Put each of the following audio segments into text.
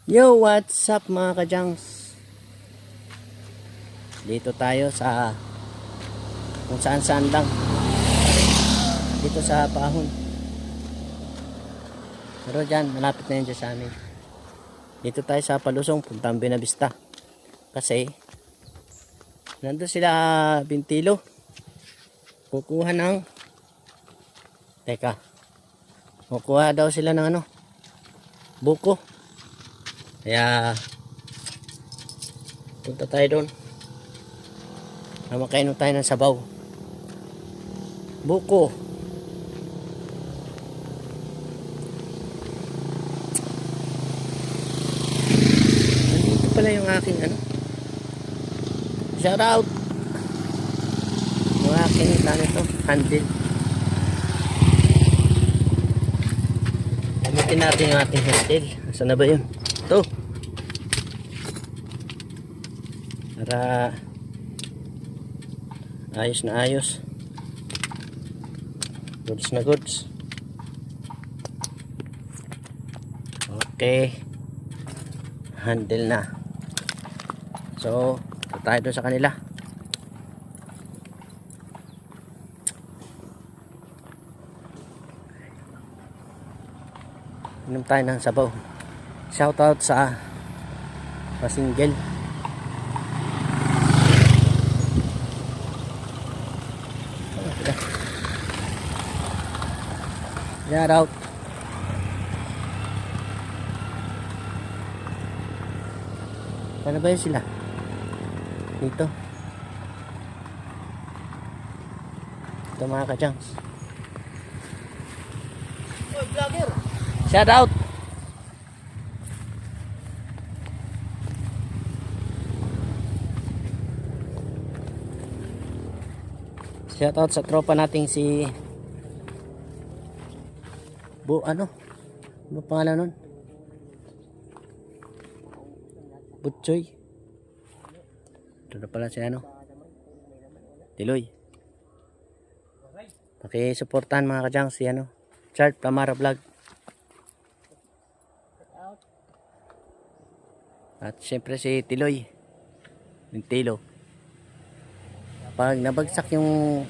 Yo, what's up mga kajangs? Dito tayo sa kung saan saan lang. Dito sa Pahon. Pero dyan, malapit na yun dyan sa amin. Dito tayo sa Palusong, puntang Binavista. Kasi, nandun sila Bintilo. Kukuha ng kukuha daw sila ng buko. Kaya punta tayo doon. Makainom tayo ng sabaw. Buko. Nandito pala yung aking shout out. Yung aking handle. Gamitin natin yung ating handle. Saan na ba yun? Ito. Para ayos na ayos. Goods na goods. Okay. Handle na. So, tayo doon sa kanila. Inom tayo ng sabaw. Shout out sa single. Shout out. Paano ba yun sila? Dito. Ito mga kajangs. Oy, vlogger. Shout out. Shout out sa tropa nating si ano pangalan nun? Butchoy. Ito na pala si Tiloy. Pakisuportahan mga kadyang si Chart Pamara Vlog. At syempre si Tiloy Tilo. Pag nabagsak yung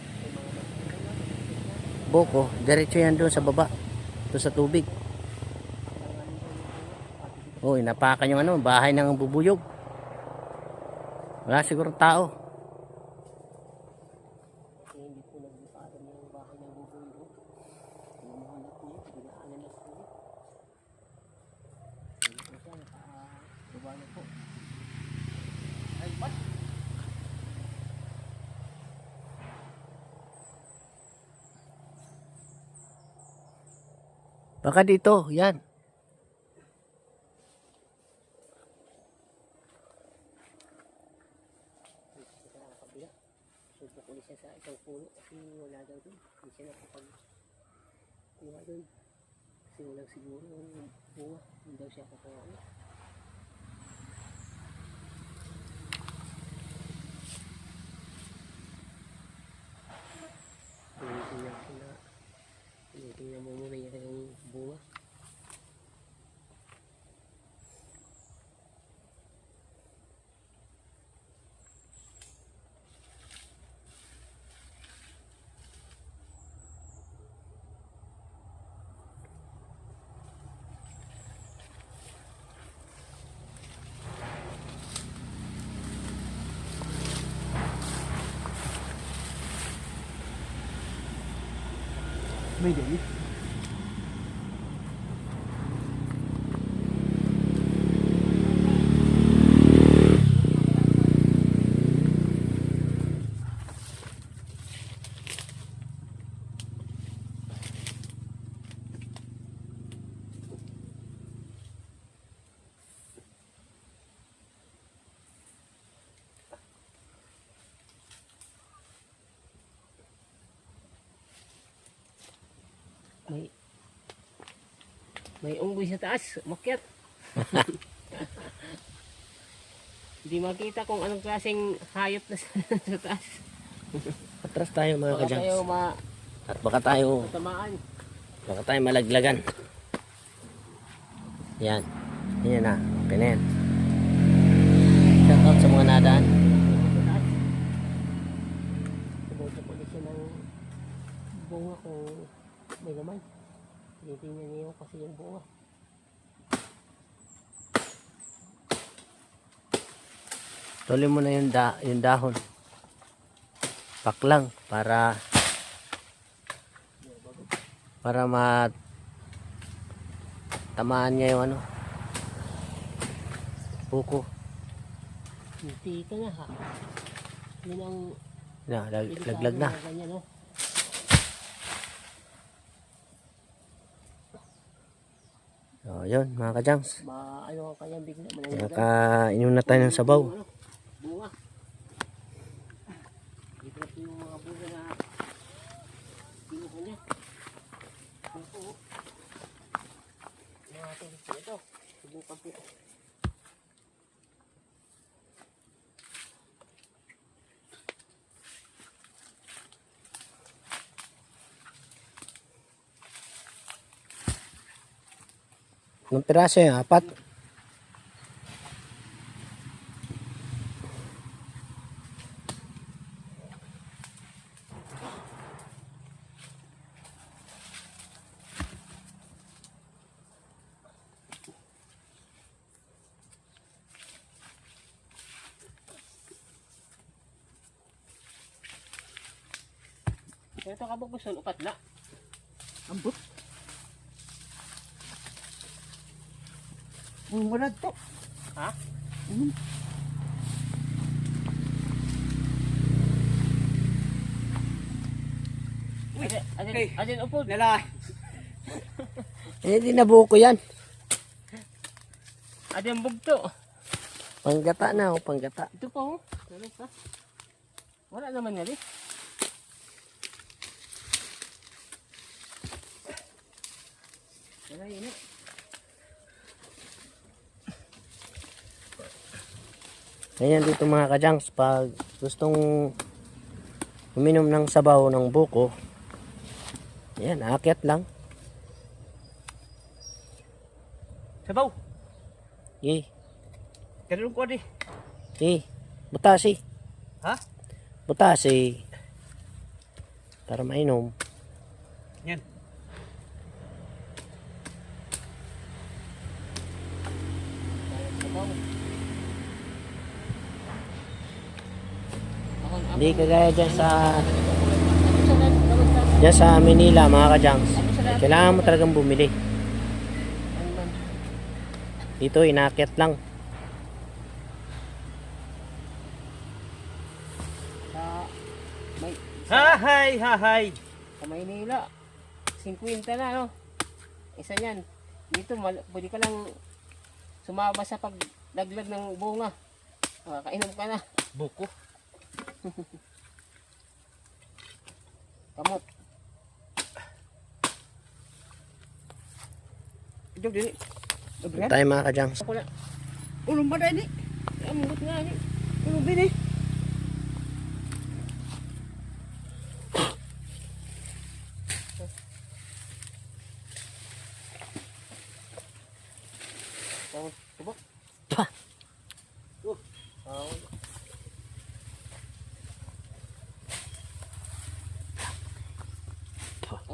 buko, diretso yan doon sa baba, doon sa tubig. Uy, napakan yung bahay ng bubuyog. Wala siguro tao. Hindi po nagbukatan yung bahay ng bubuyog. Lumuhanap niya, dinaanan na po. Hindi po siya, nakababa na po. Ay, what? Baka dito, yan. Subok ulit siya sa isang puno kasi wala daw doon. Hindi siya nakapag-kuha doon. Kasi walang siguro yung bunga. Hindi daw siya kukuha ulit. Tinitingnan mo muna yung bunga. May dali. May unggoy sa taas, umakyat. Hindi makita kung anong klaseng hayop na sa taas. Atras tayo mga Baka tayo kadyang. At baka tayo matamaan. malaglagan. Yan. Yan na. Okay na yan. Shout out sa mga nadaan. Subukan ko ulit siya ng bunga kung may laman. Tinitingnan niyo kasi yung bunga. Tuloy mo na yung dahon. Paklang para tamaan niya yung ano. Buko. Hindi ka na ha. Yun ang Laglag na. ganyan, no? So, yun mga kajangs. Ano ang kanyang bigla. Nakainom na tayo ng sabaw. Bunga. Dito na yung mga bunga na kinuha niya. Buko. Mga ating ito. Subukan po. Anong piraso yun? 4? Ito kabukusan, upat na. Ambot. Mumulad to. Ha? Adin upo. Nala. Hindi na buko yan. Adin bugto. Panggata na o panggata. Ito pa oh. Ano pa? Wala naman nga rin. Wala yun eh. Ganyan dito mga kajangs, pag gustong uminom ng sabaw ng buko, yan, aakyat lang. Sabaw. Karong ko di. Butasi. Ha? Butasi. Para mainom. Yan. Hindi kagaya dyan sa Manila mga kajangs. Kailangan mo talagang bumili. Dito inaakyat lang. Hahay! Sa Maynila, 50 na, no? Isa yan. Dito, pwede ka lang sumama sa paglaglag ng bunga. Makakainom ka na. Buko. Kamot. Ito, dili. Tayo mga kajangs. Ulong ba dali? Amot nga ni. Ulong bini. Tubok. Pa.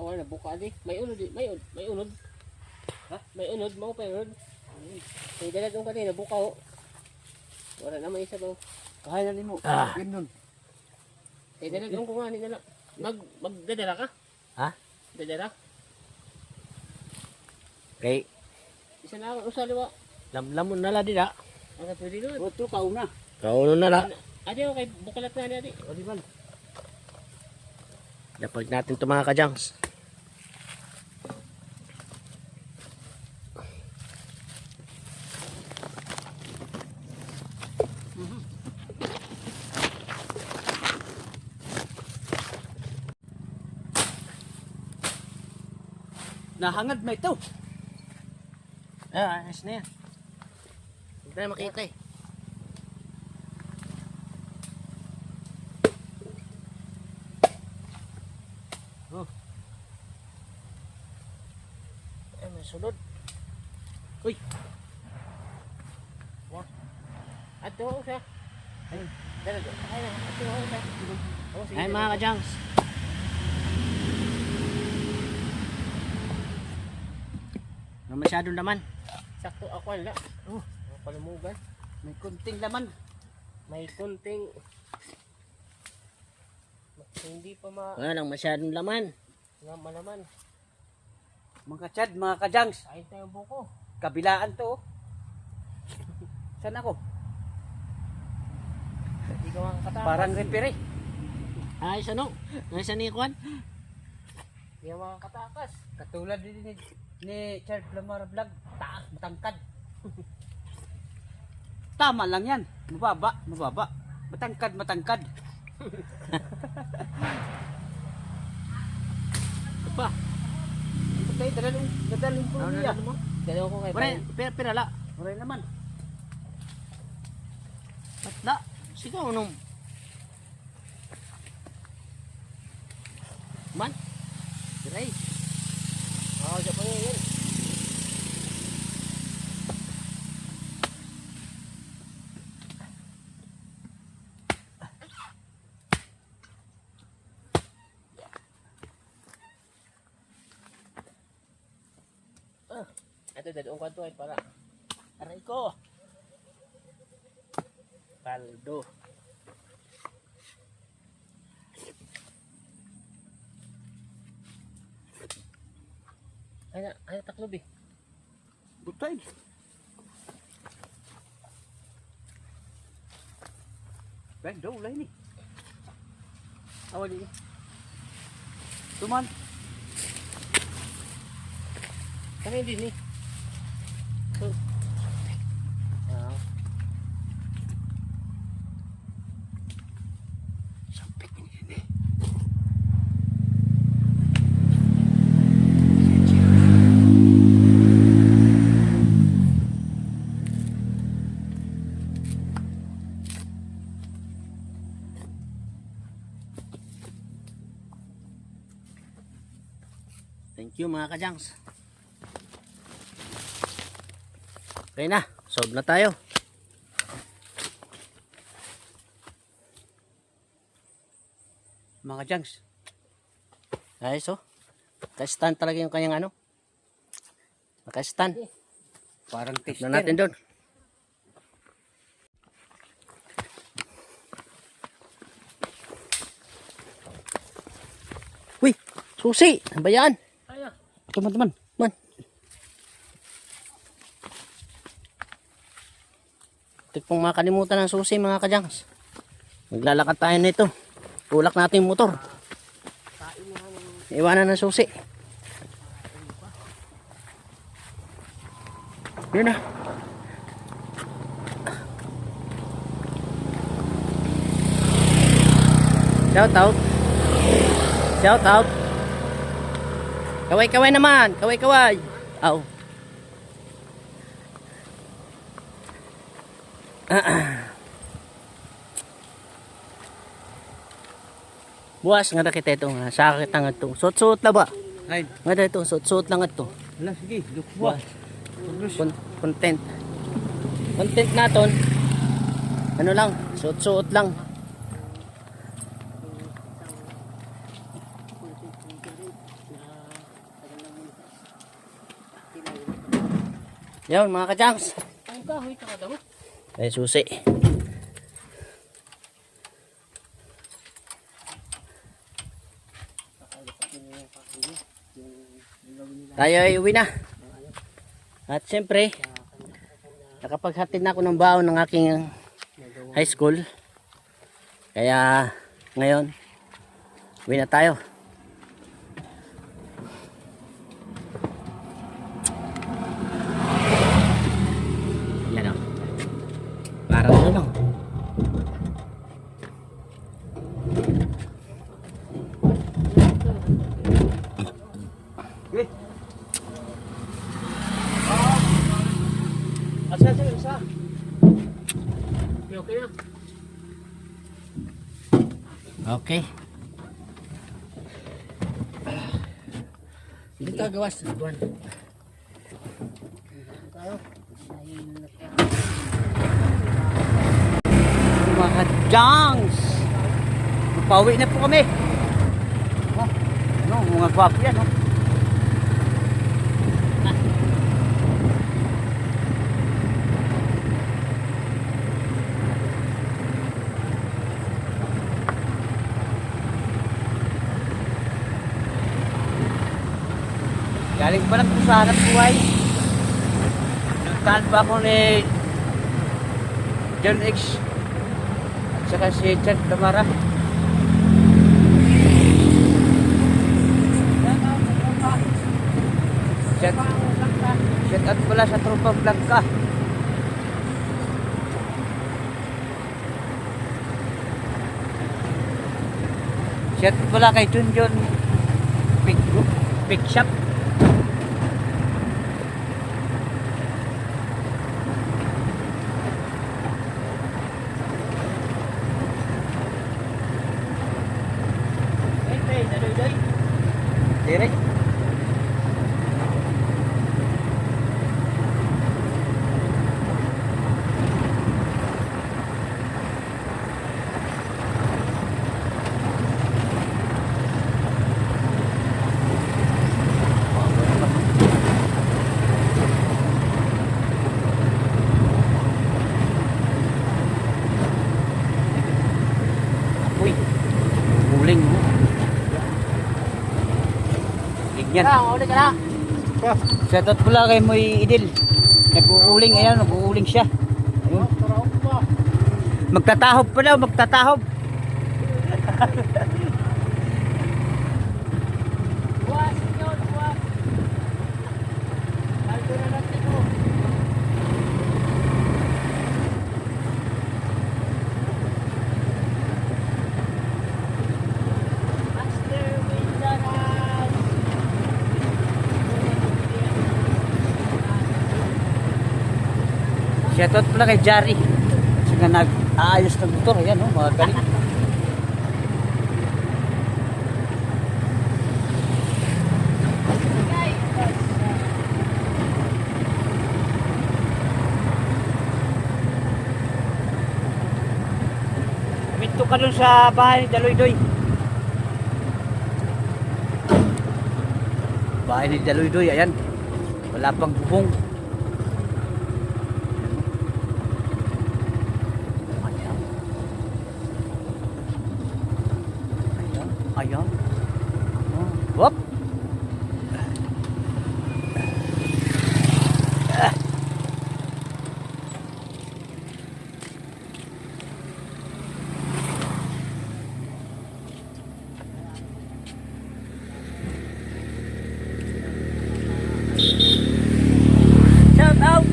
Wala buka di. May unod. Ha? May unod mo pa unod. May dalat yung kanina buka ho. Wala na may isa daw. Kaya na mo. Yun nun. May dalat yung kunga nila. Magdadala ka? Ha? Dadala? Okay. Isa na ako usaliwa. Lamon na la dida. Ang pwede nun. Oto kauna. Kauno na la. Adi ako kay bukalat na adi. O di ba? Lapag natin ito mga kajangs. Nahangad na ito. Ayos na yan. Hindi na makita eh. Ay, may sunod. Uy. At tuwa ko siya. Ay, dala. Ay, at tuwa ko siya. Oh, sige, Ay dala. mga kajangs. Wala masyadong laman. Sakto ako wala. Oh, palumugan. May kunting laman. May kunting hindi pa Wala lang masyadong laman. malaman. Mga chad, mga kajangs. Ayun tayo buko. Kabilaan to. Oh. Saan ako? Hindi ka makakatakas. Parang referee. Ay ano? Ay sa ni Juan? Hindi ka makakatakas. Katulad din ni Charles Lamar Vlog. Taas, matangkad. Tama lang yan. Mababa, mababa. Matangkad, matangkad. Pa. Ito tayo, dadalong po niya. Dalawa ko kay Pare, pirala. Maray naman. Patla. Sigaw nung. Man. Piray. Oo, siya pa yun. Ito, dadong kwanto ay para. Aray ko. Paldo. Ay, taklob eh. Butay. Ben, daw, ulay ni. Awali ni. Tuman. Kami din eh. So, ah. Sampik ini. Thank you mga kajangs. Okay na, solve na tayo. Mga jangs. Ayos oh. Naka-stand talaga yung kanyang ano. Naka-stand. Parang tester. Tignan natin doon. Uy, susi. Ano ba yan? Ay, Teman-teman. Man. Ito pong makalimutan ng susi mga kajangs. Maglalakad tayo nito. Tulak natin yung motor. Iwanan ng susi. Yun na. Shout out. Shout out. Kaway-kaway naman. Kaway-kaway. Aw. Buwas nga kita ito nga. Sakit ang ito. Suot-suot na ba? Ay, Nga dito. Suot-suot lang ito. wala sige. Lukwa. Content. Content naton. Ano lang. Suot-suot lang. Yan mga kajangs. ang kahoy ka daw. Ay susi. Tayo ay uwi na. At siyempre, nakapaghatid na ako ng baon ng aking high school. Kaya ngayon, uwi na tayo. Yan o. Parang ano lang. Asa sa isa? Okay na. Okay. Dito gawas. Duwan. Tayo. Ay, mga kajangs. Pauwi na po kami. Oh, no, mga gwapo yan, no? Galing pa lang po sa hanap buhay. Nagtaan pa ako ni John X at saka si Chad Damara. Shout out pala sa Tropa Blanca. Shout out pala kay Junjun Big Shop. Direct. Uy, uling mo. Yan. Ulit ka na. Shoutout pala kay Moy Idil. Nag-uuling, ayan, nag-uuling siya. Ayun. Magtatahob pa daw, magtatahob. Buwas yun, buwas. Kaldo na natin ko. Master Windaras. Shoutout pala kay Jari. Saka nag-aayos ng motor, ayan, oh, mga galing. Minto ka dun sa bahay ni Daloy-Doy. Bahay ni Daloy-Doy, ayan. Wala pang bubong. Ayan. Whoop. Shout out.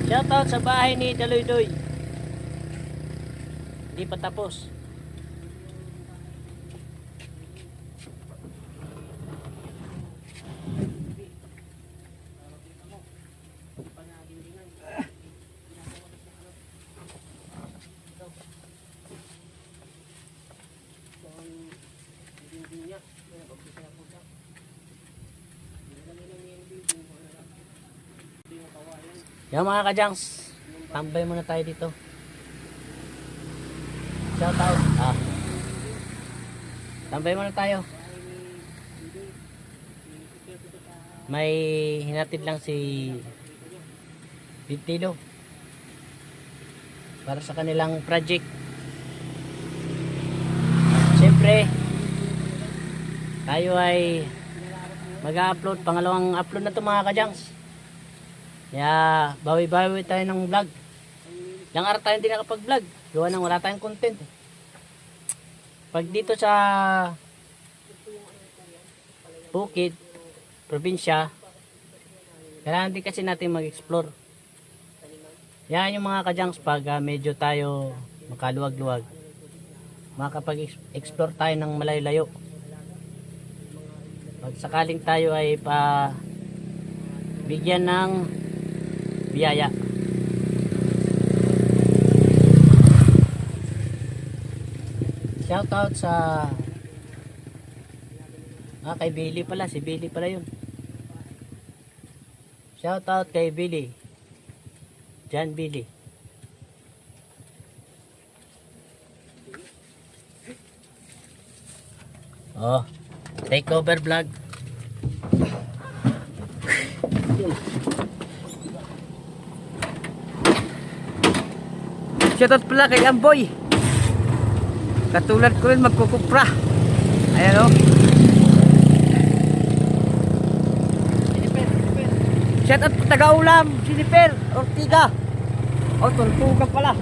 Shout out sa bahay ni Daloy-Doy. Hindi pa tapos. Yan mga kajangs, tambay muna tayo dito. Shout out. Tambay muna tayo. May hinatid lang si Bintilo para sa kanilang project. Siyempre, tayo ay mag-upload, pangalawang upload na to mga kajangs. Kaya bawi-bawi tayo ng vlog. Ilang araw tayo hindi nakapag-vlog. Gawa nang wala tayong content. Pag dito sa Bukid, probinsya, kailangan din kasi natin mag-explore. Yan yung mga kajangs pag medyo tayo makaluwag-luwag. Makapag-explore tayo ng malayo-layo. Pag sakaling tayo ay bigyan ng biyaya. Shout out sa kay Billy pala, si Billy pala yun. Shout out kay Billy. John Billy. Oh, take over vlog. Shoutout pala kay Amboy. Katulad ko rin magkukupra. Ayan o. Shoutout po taga-ulam. Siniper. Ortiga. O, Tortuga pala.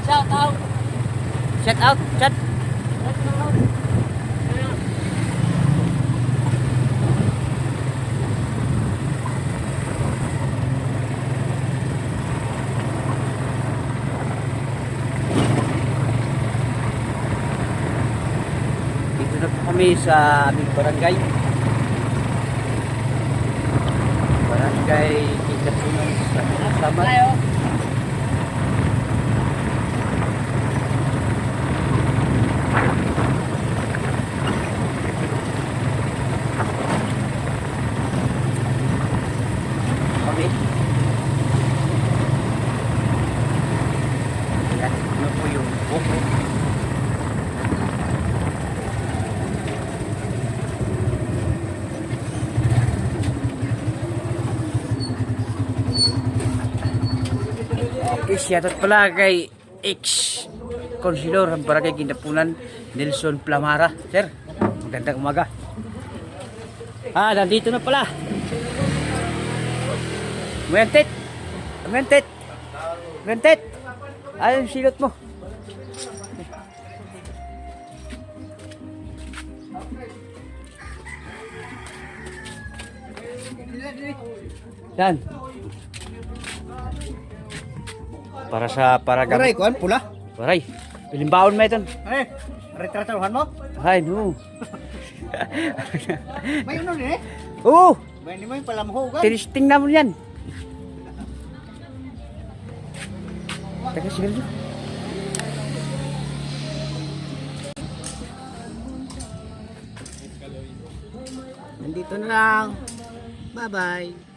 Shout out. Shout out. Chat. Dito na po kami sa aming barangay. Barangay Kikatunan sa Samat. Tayo. Kami. Yan, ano po yung buko. Okay, shoutout pala kay ex-consilor ang barangay Kinapunan, Nelson Plamara. Sir, magandang umaga. Nandito na pala. Muyantit! Muyantit! Muyantit! Ayun, silot mo. Dan. Para sa paragamot. Aray, kuan pula. Aray, pilimbaon mo ito. Eh, retrataruhan mo? Ay, no. May uno din eh. Oo, May ni mo yung palamhogan. tinisting na mo yan. Teka, sige rin. Nandito na lang. Bye-bye.